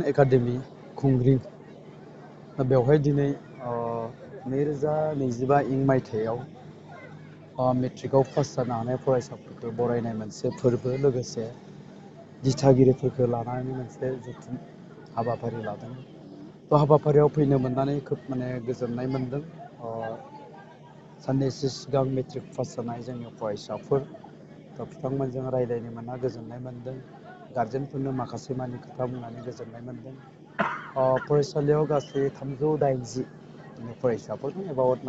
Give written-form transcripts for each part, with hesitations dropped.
Academy खुंग्रिं बेवहाय दिनै 2025 इं मायथाइयाव मेट्रिकआव पास जानो हानाय फरायसाफोरखौ बरायनाय मोनसे फोरबो लोगोसे दिथागिरिफोरखौ लानानै मोनसे जथुम हाबाफारि लादों। थ' हाबाफारियाव फैनो मोननानै खोब गोजोननाय मोन्दों। साननैसो सिगां मेट्रिक पास जानाय जोंनि फरायसाफोर बिथांमोनजों रायज्लायनो मोनना गोजोननाय मोन्दों। गारजेनफोरनो माखासे मानि खोथा बुंनानै गोजोननाय मोन्दों। फरायसालियाव गासै 380 फरायसाफोर दं। एबाउट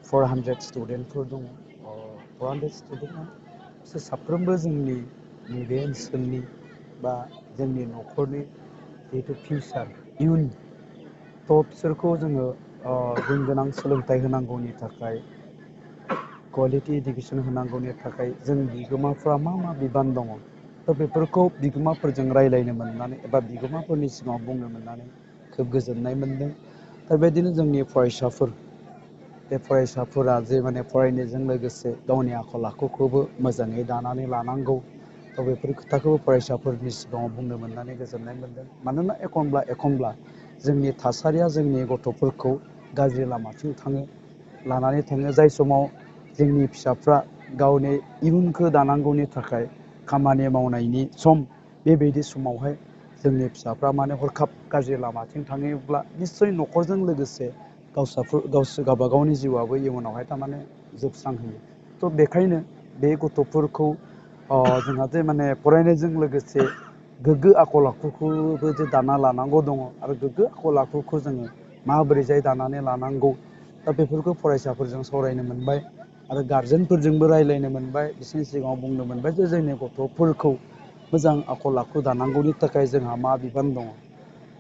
400 स्टुडेन्टफोर दङ। 400 स्टुडेन्टआ बिसोर साफ्रोमबो जोंनि नैबे ओनसोलनि बा जोंनि न'खरनि जिहेतु फिउचार इयुन थ' बिसोरखौ जोङो गुन गोनां सोलोंथाइ होनांगौनि थाखाय कुवालिटि इडुकेसन होनांगौनि थाखाय जों बिगोमाफ्रा मा बिबान दङ। थ' बेफोरखौ बिगोमाफोरजों रायज्लायनो मोननानै एबा बिगोमाफोरनि सिगाङाव बुंनो मोननानै खोब गोजोननाय मोन्दों। दा बेबायदिनो जोंनि फरायसाफोर बे फरायसाफोरा जे फरायनायजों लोगोसे गावनि आखल आखुखौबो मोजाङै दानानै लानांगौ। थ' बेफोर खोथाखौ फरायसाफोरनि सिगाङाव बुंनो मोननानै गोजोननाय मोन्दों। मानोना एखनब्ला जोंनि थासारिया जोंनि गथ'फोरखौ गाज्रि लामाथिं लानानै थाङो। जाय समाव जोंनि फिसाफ्रा गावनि इयुनखौ दानांगौनि थाखाय खामानि मावनायनि सम, बेबायदि समावहाय जोंनि फिसाफ्रा हरखाब गाज्रि लामाथिं थाङोब्ला निस्सय न'खरजों लोगोसे गावबा गावनि जिउआबो इयुनावहाय जोबस्रांहैयो। थ' बेखायनो बे गथ'फोरखौ जोंहा जे फरायनायजों लोगोसे गोग्गो आखल आखुखौबो जे दाना लानांगौ दङ आरो गोग्गो आखल आखुखौ जोङो माबोरैजाय दानानै लानांगौ। दा बेफोरखौ फरायसाफोरजों सावरायनो मोनबाय आरो गारजेनफोरजोंबो रायज्लायनो मोनबाय। बिसोरनि सिगाङाव बुंनो मोनबाय जे जोंनि गथ'फोरखौ मोजां आखल आखु दानांगौनि थाखाय जोंहा मा बिबान दङ।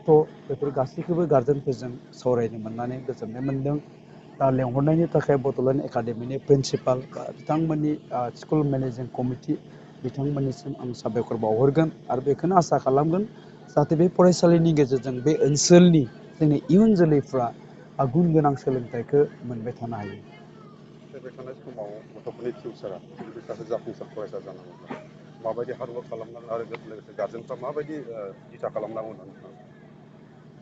थ' बेफोर गासैखौबो गारजेनफोरजों सावरायनो मोननानै गोजोननाय मोन्दों। दा लेंहरनायनि थाखाय बड'लेण्ड एकाडेमिनि प्रिन्सिपाल बा बिथांमोननि स्कुल मेनेजिं कमिटि बिथांमोननिसिम आं साबायखर बावहरगोन आरो बेखौनो आसा खालामगोन जाहाथे बे फरायसालिनि गेजेरजों बे ओनसोलनि जोंनि इयुन जोलैफ्रा गुन गोनां सोलोंथाइखौ मोनबाय थानो हायो। फैबाय थानाय समाव गथ'फोरनि फिउचारा जुदि सासे जाफुंसार फरायसा जानांगौब्ला माबायदि हार्डवर्क खालामनांगोन आरो लोगोसे गार्जेनफ्रा माबायदि दिथा खालामनांगौ होननानै सानो?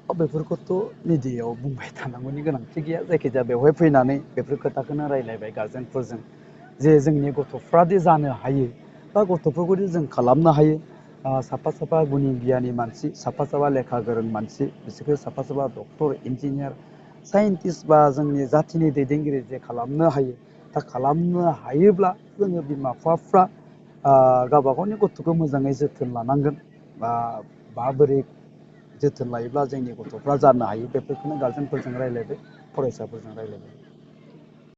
बेफोरखौथ' मिडियायाव बुंबाय थानांगौनि गोनांथि गैया। जायखिजाया बेवहाय फैनानै बेफोर खोथाखौनो रायज्लायबाय गार्जेनफोरजों जे जोंनि गथ'फ्रादि जानो हायो बा गथ'फोरखौदि जों खालामनो हायो। साफा गुनि गियानि मानसि, साफा लेखा गोरों मानसि, बिसोरखौ साफा डक्टर, इन्जिनियार, साइन्टिस्ट बा जोंनि जाथिनि दैदेनगिरि जे खालामनो हायो। दा खालामनो हायोब्ला जोङो बिमा बिफाफ्रा गावबा गावनि गथ'खौ मोजाङै जोथोन लानांगोन। माबोरै जोथोन लायोब्ला जोंनि गथ'फ्रा जानो हायो, बेफोरखौनो गार्जेनफोरजों रायज्लायबाय, फरायसाफोरजों रायज्लायबाय।